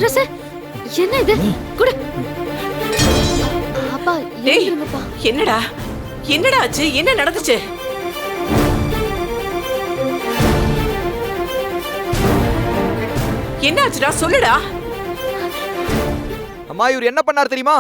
Dress என்ன இது? குடு. அப்பா எழுந்துருங்கப்பா. என்னடா என்னடா ஆச்சு? என்ன நடந்துச்சு? என்ன ஆச்சுடா? சொல்லுடா. அம்மா இவர் என்ன பண்ணார் தெரியுமா?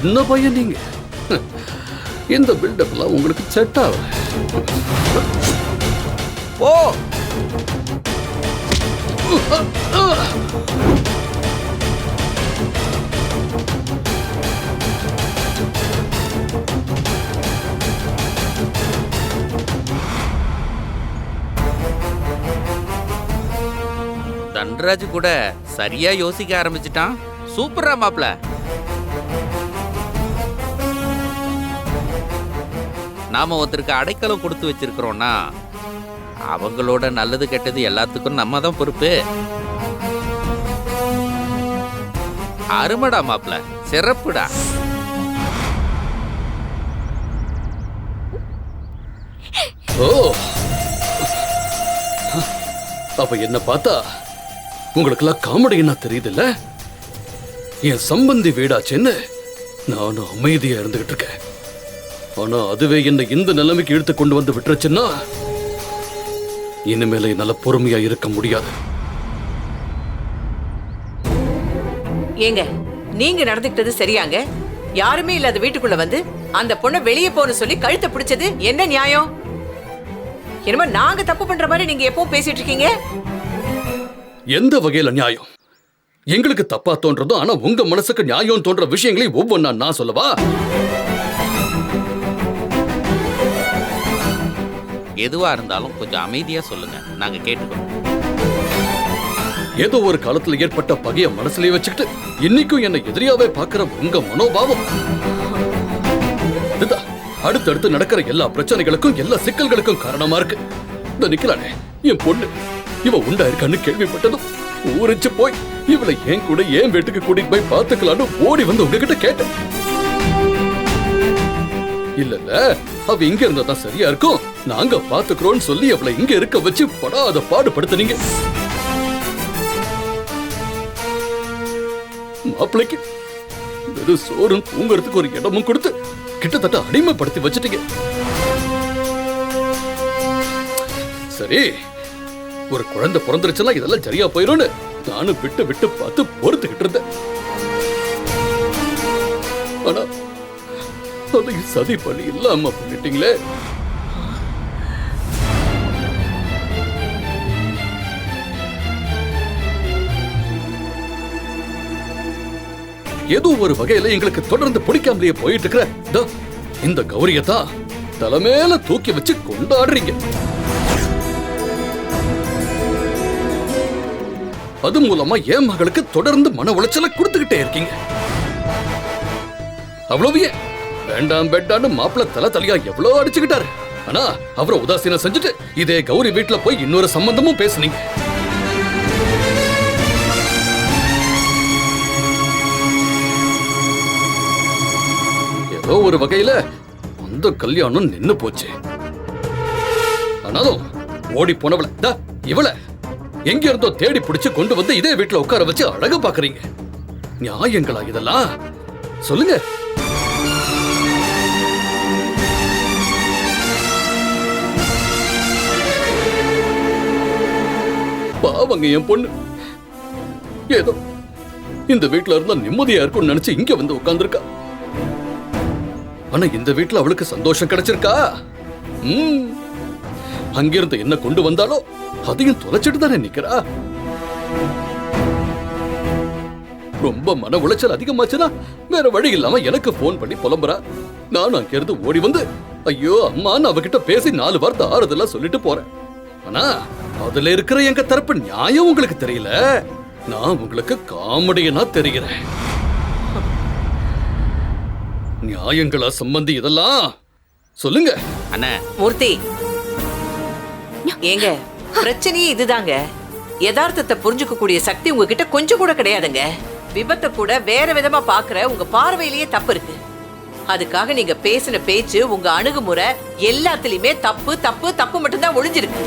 சின்ன பையன் நீங்க. இந்த பில்டப்லாம் உங்களுக்கு செட் ஆகல. ஓ தன்ராஜ் கூட சரியா யோசிக்க ஆரம்பிச்சிட்டான். சூப்பரா மாப்ள. நாம ஒருத்தருக்கு அடைக்கலம் கொடுத்து வச்சிருக்கிறோம்னா அவங்களோட நல்லது கெட்டது எல்லாத்துக்கும் நம்ம தான் பொறுப்பு. அருமடா மாப்ள, சிறப்புடா. ஓ, அப்ப என்ன பார்த்தா உங்களுக்கெல்லாம் காமெடி என்ன தெரியுது இல்ல? என் சம்பந்தி வீடாச்சுன்னு நானும் அமைதியா இருந்துகிட்டு இருக்கேன். ஆனா அதுவே என்ன இந்த நிலைமைக்கு இழுத்து கொண்டு வந்து விட்டுருச்சுன்னா இனிமேல என்னால பொறுமையா இருக்க முடியாது. ஏங்க, நீங்க நடந்துக்கிட்டது சரியாங்க? யாருமே இல்லாத வீட்டுக்குள்ள வந்து அந்த பொண்ணை வெளியே போன்னு சொல்லி கழுத்தை பிடிச்சது என்ன நியாயம்? என்னமோ நாங்க தப்பு பண்ற மாதிரி நீங்க எப்பவும் பேசிட்டு இருக்கீங்க. எந்த வகையில நியாயம்? எங்களுக்கு தப்பா தோன்றதும் ஆனா உங்க மனசுக்கு நியாயம் தோன்ற விஷயங்களையும் ஒவ்வொன்னா நான் சொல்லவா? எதுவா இருந்தாலும் கொஞ்சம் அமைதியா சொல்லுங்க, நாங்க கேட்டுக்கிறோம். ஏதோ ஒரு காலத்துல ஏற்பட்ட பகைய மனசுலயே வச்சுக்கிட்டு இன்னைக்கும் என்ன எதிரியாவே பாக்குற உங்க மனோபாவம் இதுதான் அடுத்தடுத்து நடக்கிற எல்லா பிரச்சனைகளுக்கும் எல்லா சிக்கல்களுக்கும் காரணமா இருக்கு. இந்த நிக்கலானே என் பொண்ணு, இவ உண்டா இருக்கான்னு கேள்விப்பட்டதும் ஊரிச்சு போய் இவளை என் கூட ஏன் வீட்டுக்கு கூட்டிட்டு போய் பாத்துக்கலான்னு ஓடி வந்து உங்ககிட்ட கேட்டேன். இல்ல அவ இங்க இருந்தாதான் சரியா இருக்கும், நாங்க பாத்துக்கிறோம்னு சொல்லி அவளை இங்க இருக்க வச்சு படாத பாடுபடுத்துனீங்க. மாப்பிள்ளைக்கு வெறும் சோறும் தூங்குறதுக்கு ஒரு இடமும் கொடுத்து கிட்டத்தட்ட அடிமைப்படுத்தி வச்சுட்டீங்க. சரி, ஒரு குழந்தை பிறந்துருச்சுன்னா இதெல்லாம் சரியா போயிரும்னு நானும் விட்டு விட்டு பார்த்து பொறுத்துக்கிட்டு இருந்தேன். ஆனா அதையும் சதி பண்ணி இல்லாம பண்ணிட்டீங்களே. ஏதோ ஒரு வகையில எங்களுக்கு தொடர்ந்து பிடிக்காமலேயே போயிட்டு இருக்கிற இந்த கௌரியத்தான் தலைமையில தூக்கி வச்சு கொண்டாடுறீங்க. அது மூலமா என் மகளுக்கு தொடர்ந்து மன உளைச்சலை கொடுத்துக்கிட்டே இருக்கீங்க. அவ்வளவு வேண்டாம் பெட்டான்னு மாப்பிள்ள தலை தலையா எவ்வளவு அடிச்சுக்கிட்டாரு. ஆனா அவரை உதாசீனம் செஞ்சுட்டு இதே கௌரி வீட்டுல போய் இன்னொரு சம்பந்தமும் பேசுனீங்க. ஏதோ ஒரு வகையில அந்த கல்யாணம் நின்னு போச்சு. ஆனாலும் ஓடி போனவள இவள எங்க இருந்தோ தேடி பிடிச்சு கொண்டு வந்து இதே வீட்டுல உட்கார வச்சு அழகு பாக்குறீங்க. நியாயங்களா இதெல்லாம்? சொல்லுங்க. பாவங்க என் பொண்ணு ஏதோ இந்த வீட்டுல இருந்தா நிம்மதியா இருக்கும்னு நினைச்சு இங்க வந்து உட்கார்ந்துருக்கா. ஆனா இந்த வீட்டுல அவளுக்கு சந்தோஷம் கிடைச்சிருக்கா? அங்கிருந்து என்ன கொண்டு வந்தாலோ அதையும் தொலைச்சிட்டு தானே நிக்கிறா. ரொம்ப மன உளைச்சல் அதிகமாச்சுன்னா வேற வழி இல்லாம எனக்கு போன் பண்ணி புலம்புறா. நானும் அங்கிருந்து ஓடி வந்து ஐயோ அம்மான்னு அவகிட்ட பேசி 4 வார்த்தை ஆறுதலா சொல்லிட்டு போறேன். ஆனா அதுல இருக்கிற எங்க தரப்பு நியாயம் உங்களுக்கு தெரியல. நான் உங்களுக்கு காமெடியனா தெரிகிறேன். நியாயங்களா சம்பந்தி இதெல்லாம் சொல்லுங்க. அண்ணே, மூர்த்தி, ஏங்க பிரச்சனையே இதுதாங்க. யதார்த்தத்தை புரிஞ்சுக்க கூடிய சக்தி உங்ககிட்ட கொஞ்சம் கூட கிடையாதுங்க. விபத்தை கூட வேற விதமா பாக்குற உங்க பார்வையிலேயே தப்பு இருக்கு. அதுக்காக நீங்க பேசின பேச்சு, உங்க அணுகுமுறை எல்லாத்துலயுமே தப்பு தப்பு தப்பு மட்டும்தான் ஒளிஞ்சிருக்கு.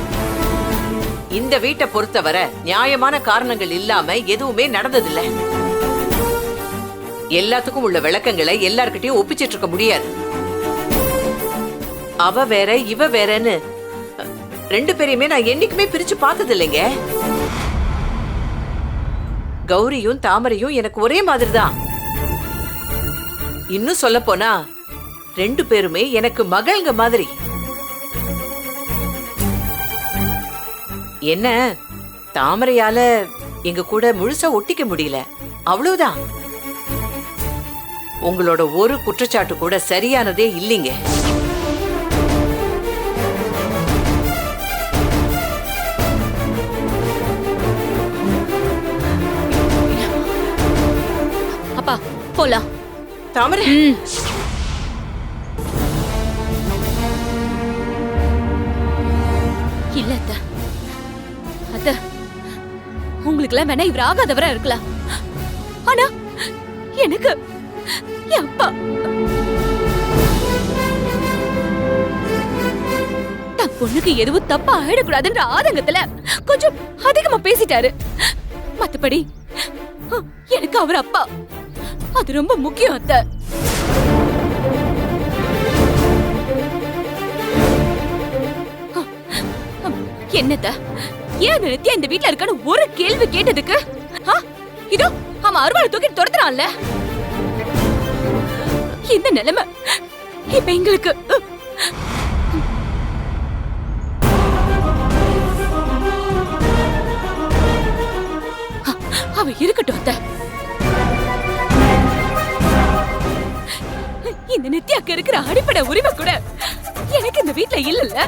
இந்த வீட்டை பொறுத்தவரை நியாயமான காரணங்கள் இல்லாம எதுவுமே நடந்ததில்லை. எல்லாத்துக்கும் உள்ள விளக்கங்களை எல்லார்கிட்டயும் ஒப்பிச்சிட்டு இருக்க முடியாது. அவ வேற இவ வேறன்னு ரெண்டு பேரையுமே நான் என்னைக்குமே பிரிச்சு பார்த்தது இல்லைங்க. கௌரியும் தாமரையும் எனக்கு ஒரே மாதிரி தான். இன்னும் சொல்ல போனா ரெண்டு பேருமே எனக்கு மகள்ங்க மாதிரி. என்ன தாமரையால எங்க கூட முழுசா ஒட்டிக்க முடியல, அவ்வளவுதான். உங்களோட ஒரு குற்றச்சாட்டு கூட சரியானதே இல்லைங்க. அப்பா போலாம். தாமரை, இல்ல அத்த, அத்த உங்களுக்கு எல்லாம் வேணா இவர் ஆகாதவரா இருக்கலாம். ஆனா எனக்கு என் அப்பா தன் பொண்ணுக்கு எதுவும் தப்பா ஆயிடக்கூடாதுன்ற ஆதங்கத்துல கொஞ்சம் அதிகமா பேசிட்டாரு. மத்தபடி எனக்கு அவர் அப்பா, அது ரொம்ப முக்கியம் அத்தை. என்னத்த ஏன் நித்யா இந்த வீட்ல இருக்கான்னு ஒரு கேள்வி கேட்டதுக்கு இதோ அவன் அருவாளை தூக்கி துரத்துறான்ல. இந்த நிலைமை இப்ப எங்களுக்கு அவ இருக்கட்டும் அத்தை. இந்த நித்யாக்கு இருக்கிற அடிப்படை உரிமை கூட எனக்கு இந்த வீட்ல இல்லல்ல.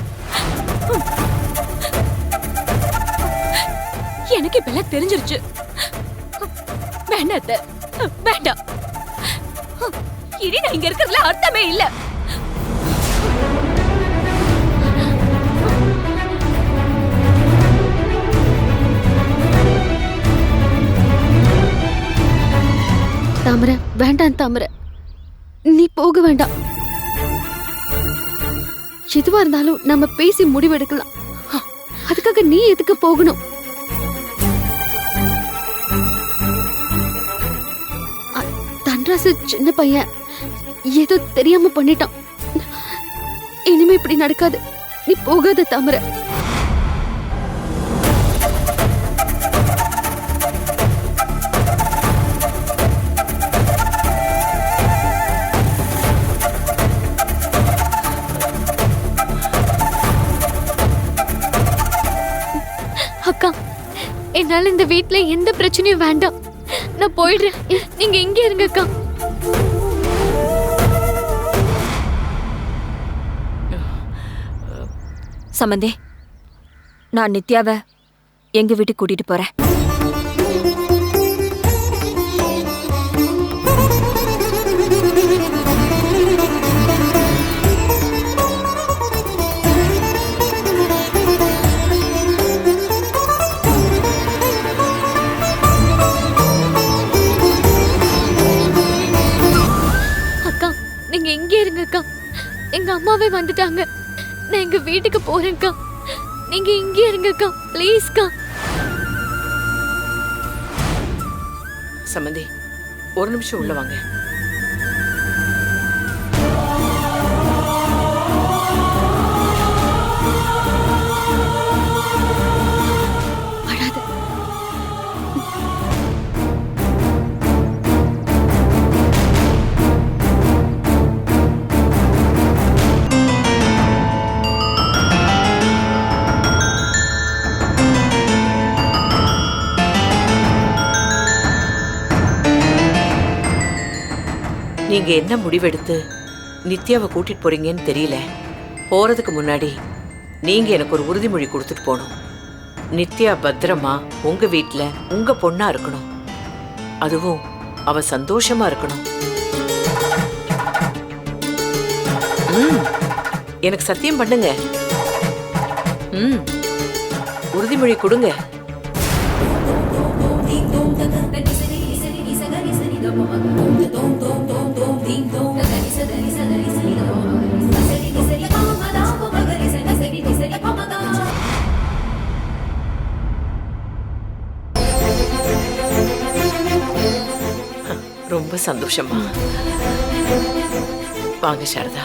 எனக்கு இப்ப எல்லாம் தெரிஞ்சிருச்சு. வேண்டாம் அத்தை, வேண்டாம். இனி நான் இங்க இருக்கிறதுல அர்த்தமே இல்ல. தாமரை, வேண்டாம் தாமரை, நீ போக வேண்டாம். எதுவா இருந்தாலும் நம்ம பேசி முடிவெடுக்கலாம். அதுக்காக நீ எதுக்கு போகணும்? தன்ராசு சின்ன பையன் ஏதோ தெரியாம பண்ணிட்டான். இனிமே இப்படி நடக்காது. நீ போகாத தாமரை. அக்கா, என்னால இந்த வீட்ல எந்த பிரச்சனையும் வேண்டாம். நான் போயிடுறேன். நீங்க இங்க இருங்க அக்கா. சம்பந்தி, நான் நித்யாவை எங்க வீட்டுக்கு கூட்டிட்டு போறேன். நீங்க எங்க இருங்க அக்கா. எங்க அம்மாவே வந்துட்டாங்க. நான் எங்க வீட்டுக்கு போறேன்க்கா. நீங்க இங்க இருங்க அக்கா, ப்ளீஸ்க்கா. சம்பந்தி, ஒரு நிமிஷம் உள்ள வாங்க. நீங்க என்ன முடிவெடுத்து நித்யாவை கூட்டிட்டு போறீங்கன்னு தெரியல. போறதுக்கு முன்னாடி நீங்க எனக்கு ஒரு உறுதிமொழி கொடுத்துட்டு போகணும். நித்யா பத்திரமா உங்க வீட்ல உங்க பொண்ணா இருக்கணும். அதுவும் அவ சந்தோஷமா இருக்கணும். எனக்கு சத்தியம் பண்ணுங்க. உறுதிமொழி கொடுங்க. ரொம்ப சந்தோஷமா. வாங்க சாரதா.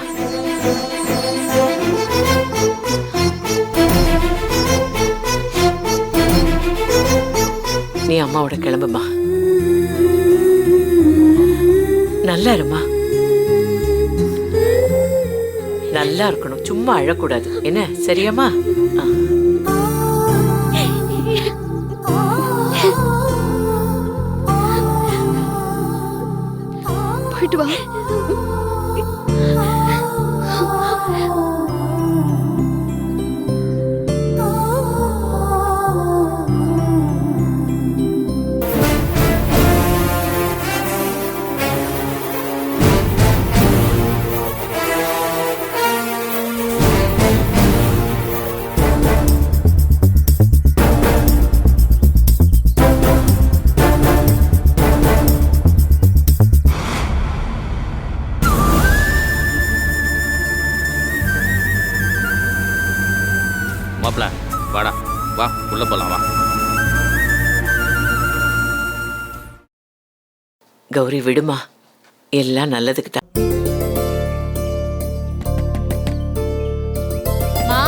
நீ அம்மாவோட கிளம்புமா. நல்லா இருமா. நல்லா இருக்கணும், சும்மா அழக்கூடாது. என்ன சரியாமா? போயிட்டு வா. மாப்ள வாடா, வா உள்ள போலாம் வா. கௌரி விடுமா, எல்லாம் நல்லதுக்கு தான். மா,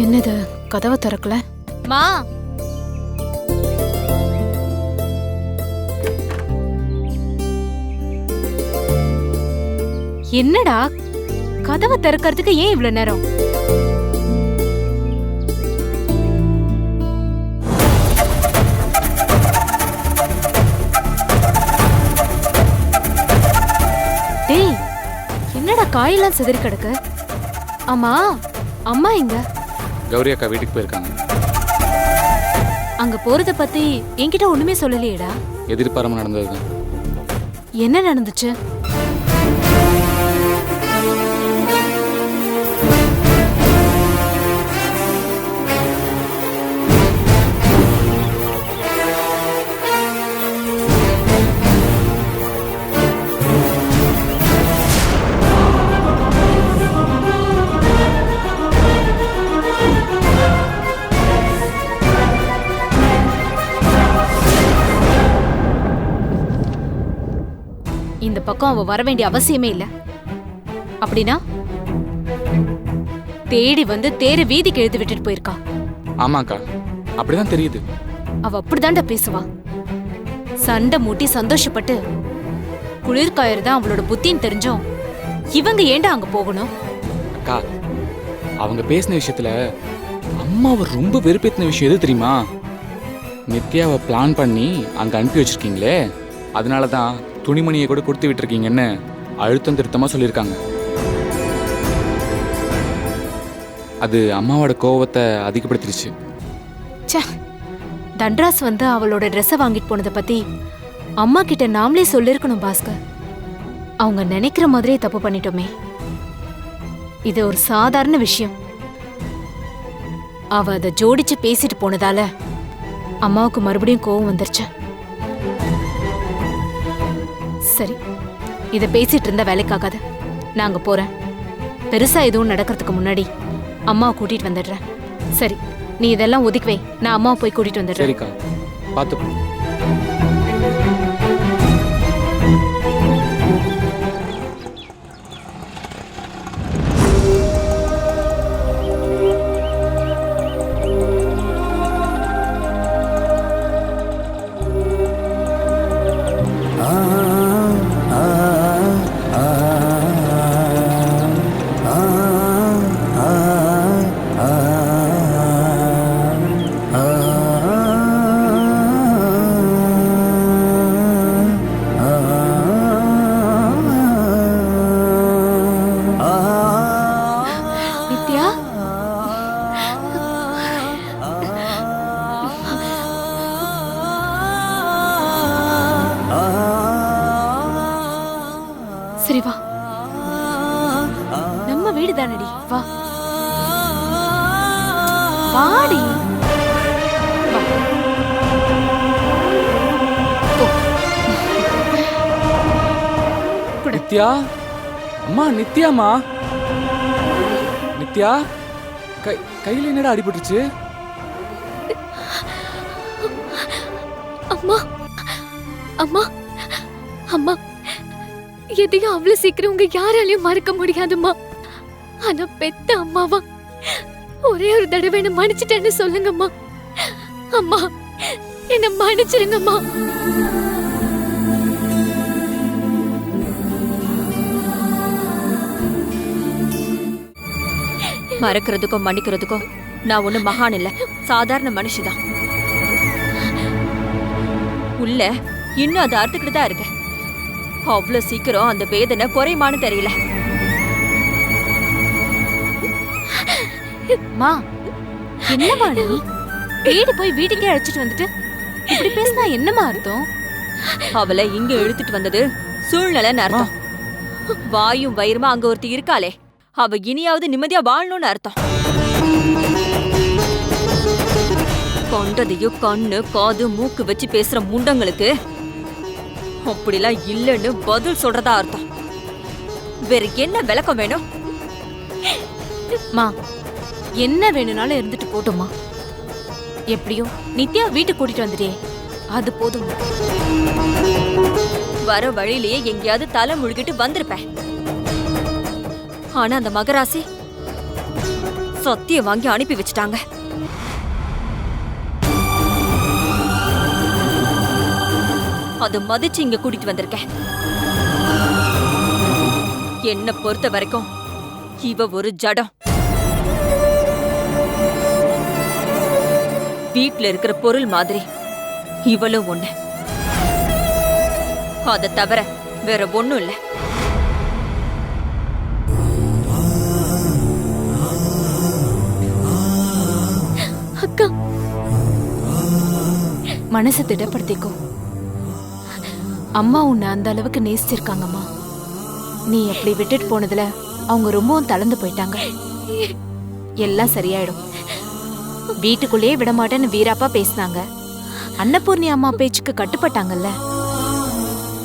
என்னது கதவை திறக்கல? மா, என்னடா கதவை திறக்கிறதுக்கு ஏன் இவ்வளவு நேரம்? டேய், என்னடா காயெல்லாம் சிதறி கிடக்கு? ஆமா, அம்மா எங்க? கௌரி அக்கா வீட்டுக்கு போயிருக்காங்க. அங்க போறத பத்தி என்கிட்ட ஒண்ணுமே சொல்லலையேடா. எதிர்பாராம நடந்ததுதான். என்ன நடந்துச்சு? இந்த பக்கம் அவ வர வேண்டிய அவசியமே இல்ல. அப்படின்னா தேடி வந்து தேர வீதிக்கு எழுதி விட்டுட்டு போயிருக்கா. ஆமாக்கா, அப்படிதான் தெரியுது. அவ அப்படிதான்டா பேசுவா. சண்டை மூட்டி சந்தோஷப்பட்டு குளிர்காயர் தான் அவளோட புத்தின்னு தெரிஞ்சோம். இவங்க ஏன்டா அங்க போகணும்? அக்கா, அவங்க பேசின விஷயத்துல அம்மாவை ரொம்ப வெறுப்பேத்தின விஷயம் எது தெரியுமா? நித்யாவை பிளான் பண்ணி அங்க அனுப்பி வச்சிருக்கீங்களே, அதனாலதான் துணிமணியை கூட கொடுத்து விட்டுருக்கீங்கன்னு அழுத்தம் திருத்தமா சொல்லியிருக்காங்க. அது அம்மாவோட கோவத்தை அதிகப்படுத்திருச்சு. ச்சே, தண்டராஸ் வந்து அவளோட ட்ரெஸ்ஸை வாங்கிட்டு போனதை பத்தி அம்மா கிட்ட நாமளே சொல்லிருக்கணும் பாஸ்கர். அவங்க நினைக்கிற மாதிரியே தப்பு பண்ணிட்டோமே. இது ஒரு சாதாரண விஷயம். அவ அதை ஜோடிச்சு பேசிட்டு போனதால அம்மாவுக்கு மறுபடியும் கோவம் வந்துருச்சு. சரி, இத பேசிட்டு இருந்தா வேலைக்காகாது. நான் அங்க போறேன். பெருசா எதுவும் நடக்கிறதுக்கு முன்னாடி அம்மாவை கூட்டிட்டு வந்துடுறேன். சரி, நீ இதெல்லாம் ஒதுக்கி வை. நான் அம்மாவை போய் கூட்டிட்டு வந்துடுறேன். சரிக்கா, பார்த்து. நித்யா, வாடி. நித்யா அம்மா, நித்யாமா, நித்யா கையில என்னடா அடிபட்டுச்சு? அம்மா அம்மா அம்மா, எதையும் அவ்வளவு சீக்கிரம் உங்க யாராலையும் மறக்க முடியாதும்மா. ஆனா பெத்த அம்மாவா ஒரே ஒரு தடவை என்ன மன்னிச்சிட்டேன்னு சொல்லுங்கம்மா. அம்மா என்ன மன்னிச்சிருங்கம்மா. மறக்கிறதுக்கும் மன்னிக்கிறதுக்கும் நான் ஒண்ணு மகான் இல்ல, சாதாரண மனுஷிதான். உள்ள இன்னும் அது அறுத்துக்கிட்டு தான் இருக்கு. அவ்வளவு சீக்கிரம் அந்த வேதனை குறையுமான்னு தெரியல. மா, என்னமா நீ வீடு போய் வீட்டுக்கே அழைச்சிட்டு வந்துட்டு இப்படி பேசினா என்னமா அர்த்தம்? அவளை இங்க இழுத்துட்டு வந்தது சூழ்நிலைன்னு அர்த்தம். வாயும் வயிறுமா அங்க ஒருத்தி இருக்காளே, அவ இனியாவது நிம்மதியா வாழணும்னு அர்த்தம். கொண்டதையும் கண்ணு காது மூக்கு வச்சு பேசுற முண்டங்களுக்கு அப்படிலாம் இல்லைன்னு பதில் சொல்றதா அர்த்தம். வேற என்ன விளக்கம் வேணும்? மா, என்ன வேணும்னாலும் இருந்துட்டு போட்டோமா. எப்படியோ நித்யா வீட்டுக்கு கூட்டிட்டு வந்துட்டே, அது போதும். வர வழியிலேயே எங்கேயாவது தலை முழுகிட்டு வந்திருப்பேன். ஆனா அந்த மகராசி சத்தியம் வாங்கி அனுப்பி வச்சுட்டாங்க. அது மதிச்சு இங்க கூட்டிட்டு வந்திருக்கேன். என்ன பொறுத்த வரைக்கும் இவ ஒரு ஜடம். வீட்ல இருக்கிற பொருள் மாதிரி இவளும் ஒண்ணு. அதை தவிர வேற ஒண்ணும் இல்ல. அக்கா, மனசை திடப்படுத்திக்கோ. அம்மா உன்னை அந்த அளவுக்கு நேசிச்சிருக்காங்கம்மா. நீ அப்படி விட்டுட்டு போனதுல அவங்க ரொம்பவும் தளர்ந்து போயிட்டாங்க. எல்லாம் சரியாயிடும். வீட்டுக்குள்ளேயே விட மாட்டேன்னு வீராப்பா பேசினாங்க. அன்னபூர்ணி அம்மா பேச்சுக்கு கட்டுப்பட்டாங்கல்ல.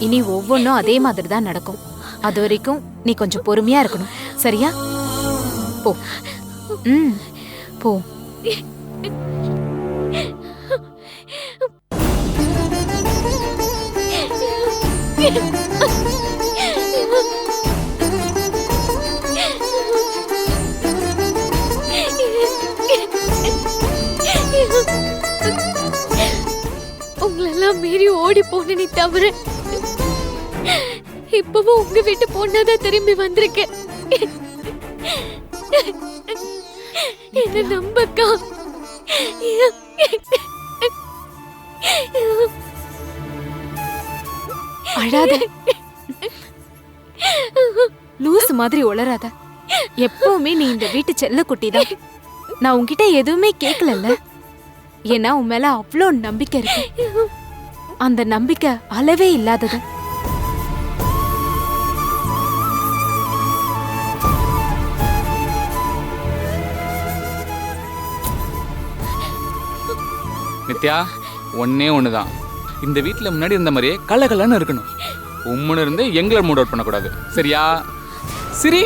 இனி ஒவ்வொன்றும் அதே மாதிரி தான் நடக்கும். அது வரைக்கும் நீ கொஞ்சம் பொறுமையா இருக்கணும், சரியா? போ. போ. உங்களெல்லாம் மீறி ஓடி போனே தவிர இப்பவும் உங்க வீட்டு பொண்ணாதான் திரும்பி வந்திருக்கேன். என்ன நம்பக்கா. அழாத, லூசு மாதிரி உளராத. எப்பவுமே நீ இந்த வீட்டு செல்ல குட்டிதான். நான் உன்கிட்ட எதுவுமே கேட்கலல்ல. ஏன்னா உன் மேல அவ்வளோ நம்பிக்கை இருக்கு. அந்த நம்பிக்கை அளவே இல்லாதது. நித்யா, ஒன்னே ஒண்ணுதான். இந்த வீட்டுல முன்னாடி இருந்த மாதிரியே கலகலன்னு இருக்கணும். உம்முன்னு இருந்து எங்களை மூட் அவுட் பண்ணக்கூடாது, சரியா? சரி.